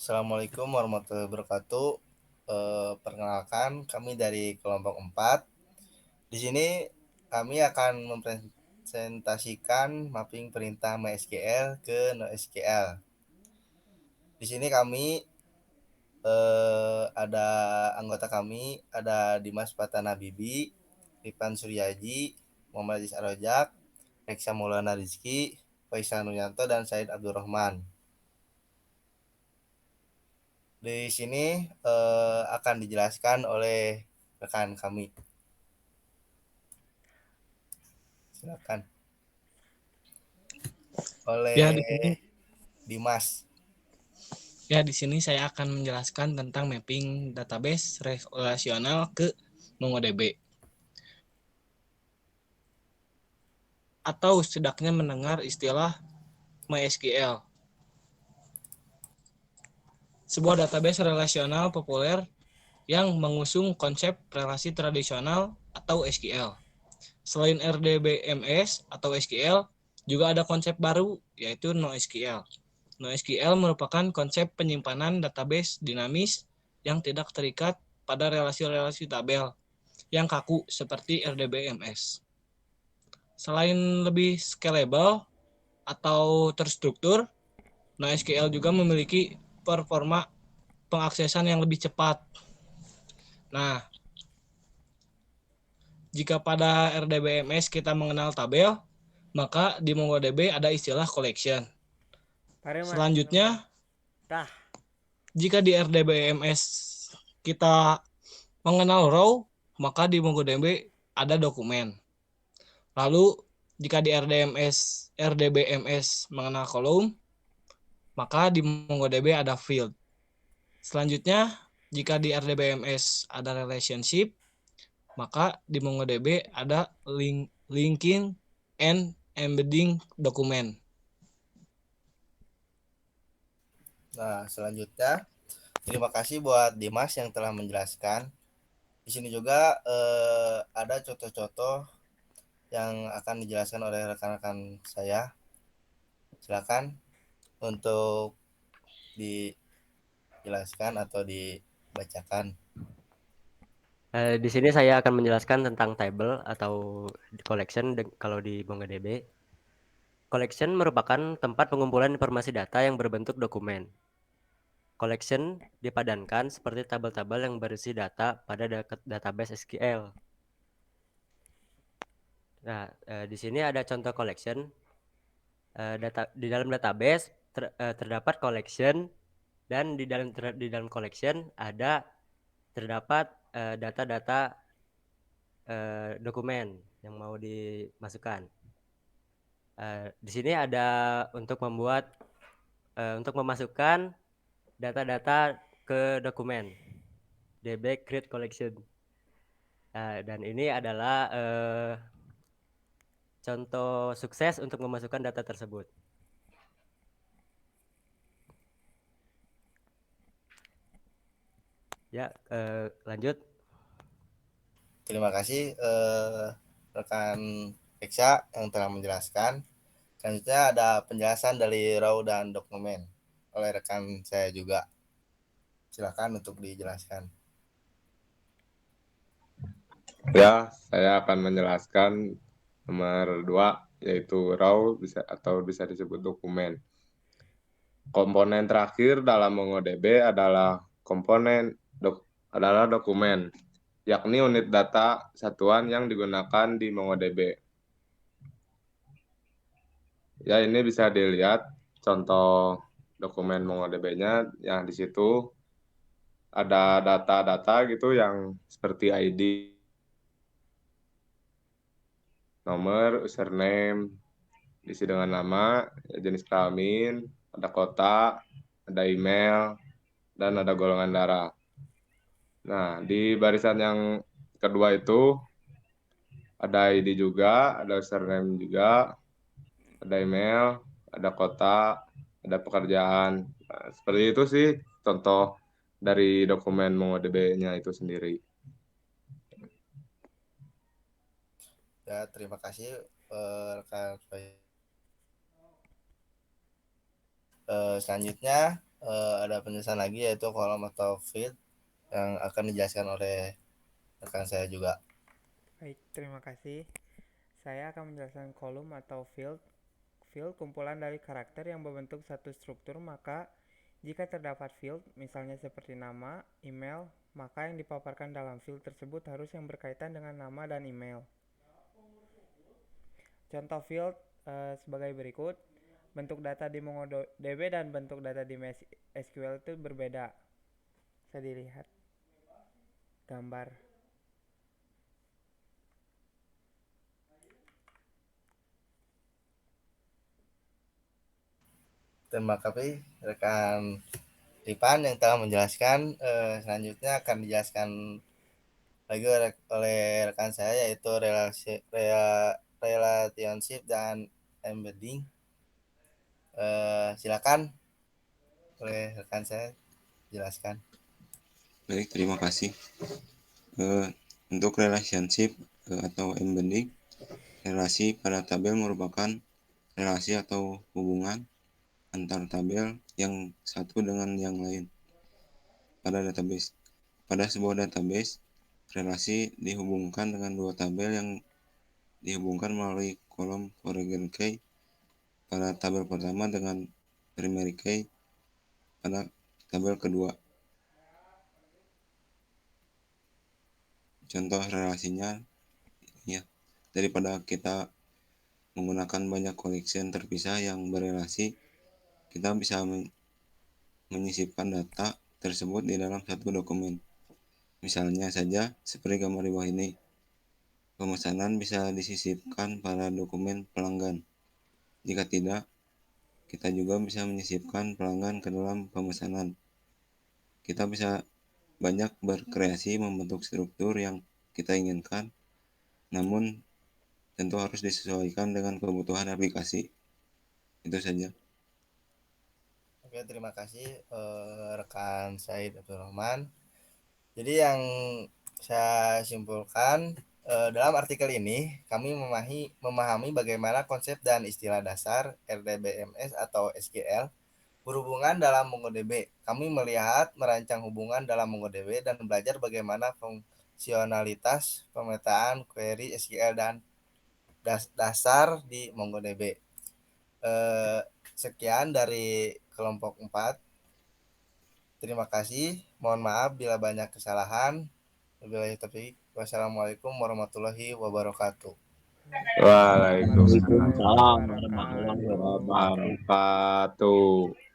Assalamualaikum warahmatullahi wabarakatuh. Perkenalkan, kami dari kelompok 4. Di sini kami akan mempresentasikan mapping perintah MySQL ke NoSQL. Di sini kami ada anggota kami, ada Dimas Patana Bibi, Rifan Suryaji, Muhammad Aziz Arojak, Reksa Maulana Rizky, Faisal Nuryanto, dan Said Abdurrahman. Di sini akan dijelaskan oleh rekan kami. Silakan. Ya, Oleh di sini Dimas. di sini saya akan menjelaskan tentang mapping database relasional ke MongoDB atau setidaknya mendengar istilah MySQL. Sebuah database relasional populer yang mengusung konsep relasi tradisional atau SQL. Selain RDBMS atau SQL, juga ada konsep baru yaitu NoSQL. NoSQL merupakan konsep penyimpanan database dinamis yang tidak terikat pada relasi-relasi tabel yang kaku seperti RDBMS. Selain lebih scalable atau terstruktur, NoSQL juga memiliki performa pengaksesan yang lebih cepat. Nah, jika pada RDBMS kita mengenal tabel, maka di MongoDB ada istilah collection. Pareman, Selanjutnya, tah. jika di RDBMS kita mengenal row, maka di MongoDB ada dokumen. Lalu, jika di RDBMS mengenal kolom, maka di MongoDB ada field. Selanjutnya, jika di RDBMS ada relationship, maka di MongoDB ada linking and embedding dokumen. Nah, selanjutnya terima kasih buat Dimas yang telah menjelaskan. Di sini juga ada contoh-contoh yang akan dijelaskan oleh rekan-rekan saya. Silakan untuk dijelaskan atau dibacakan. Di sini saya akan menjelaskan tentang table atau collection kalau di MongoDB. Collection merupakan tempat pengumpulan informasi data yang berbentuk dokumen. Collection dipadankan seperti tabel-tabel yang berisi data pada database SQL. Nah, di sini ada contoh collection. Di dalam database terdapat collection dan di dalam collection terdapat data-data dokumen yang mau dimasukkan. Di sini ada untuk memasukkan data-data ke dokumen DB create collection. Dan ini adalah contoh sukses untuk memasukkan data tersebut. Ya, lanjut. Terima kasih rekan Reksa yang telah menjelaskan. Selanjutnya ada penjelasan dari raw dan dokumen oleh rekan saya juga. Silakan untuk dijelaskan. Ya, saya akan menjelaskan nomor 2, yaitu raw atau bisa disebut dokumen. Komponen terakhir dalam MongoDB adalah dokumen, yakni unit data satuan yang digunakan di MongoDB. Ya, ini bisa dilihat contoh dokumen MongoDB-nya yang di situ ada data-data gitu yang seperti ID, nomor, username, diisi dengan nama, jenis kelamin, ada kota, ada email, dan ada golongan darah. Nah, di barisan yang kedua itu ada ID juga, ada username juga, ada email, ada kota, ada pekerjaan. Nah, seperti itu sih contoh dari dokumen MongoDB-nya itu sendiri. Ya, terima kasih rekan. Selanjutnya ada penjelasan lagi yaitu kolom atau field yang akan dijelaskan oleh rekan saya juga. Baik, terima kasih. Saya akan menjelaskan kolom atau field. Field kumpulan dari karakter yang berbentuk satu struktur, maka jika terdapat field, misalnya seperti nama, email, maka yang dipaparkan dalam field tersebut harus yang berkaitan dengan nama dan email. Contoh field sebagai berikut. Bentuk data di MongoDB dan bentuk data di MySQL itu berbeda. Bisa dilihat gambar. Terima kasih rekan Ripan yang telah menjelaskan. Selanjutnya akan dijelaskan lagi oleh rekan saya yaitu relationship dan embedding. Silakan oleh rekan saya jelaskan. Baik, terima kasih. Untuk relationship atau embedding, relasi pada tabel merupakan relasi atau hubungan antar tabel yang satu dengan yang lain pada database. Pada sebuah database, relasi dihubungkan dengan dua tabel yang dihubungkan melalui kolom foreign key pada tabel pertama dengan primary key pada tabel kedua. Contoh relasinya ya, daripada kita menggunakan banyak collection terpisah yang berelasi, kita bisa menyisipkan data tersebut di dalam satu dokumen. Misalnya saja seperti gambar di bawah ini. Pemesanan bisa disisipkan pada dokumen pelanggan. Jika tidak, kita juga bisa menyisipkan pelanggan ke dalam pemesanan. Kita bisa banyak berkreasi membentuk struktur yang kita inginkan, namun tentu harus disesuaikan dengan kebutuhan aplikasi. Itu saja. Oke, terima kasih rekan Said Abdul Rahman. Jadi yang saya simpulkan dalam artikel ini kami memahami bagaimana konsep dan istilah dasar RDBMS atau SQL berhubungan dalam MongoDB. Kami melihat merancang hubungan dalam MongoDB dan belajar bagaimana fungsionalitas pemetaan query SQL dan dasar di MongoDB. Sekian dari kelompok 4. Terima kasih. Mohon maaf bila banyak kesalahan. Wabillahi taufiq. Wassalamualaikum warahmatullahi wabarakatuh. Waalaikumsalam Waalaikumsalam warahmatullahi wabarakatuh. wabarakatuh.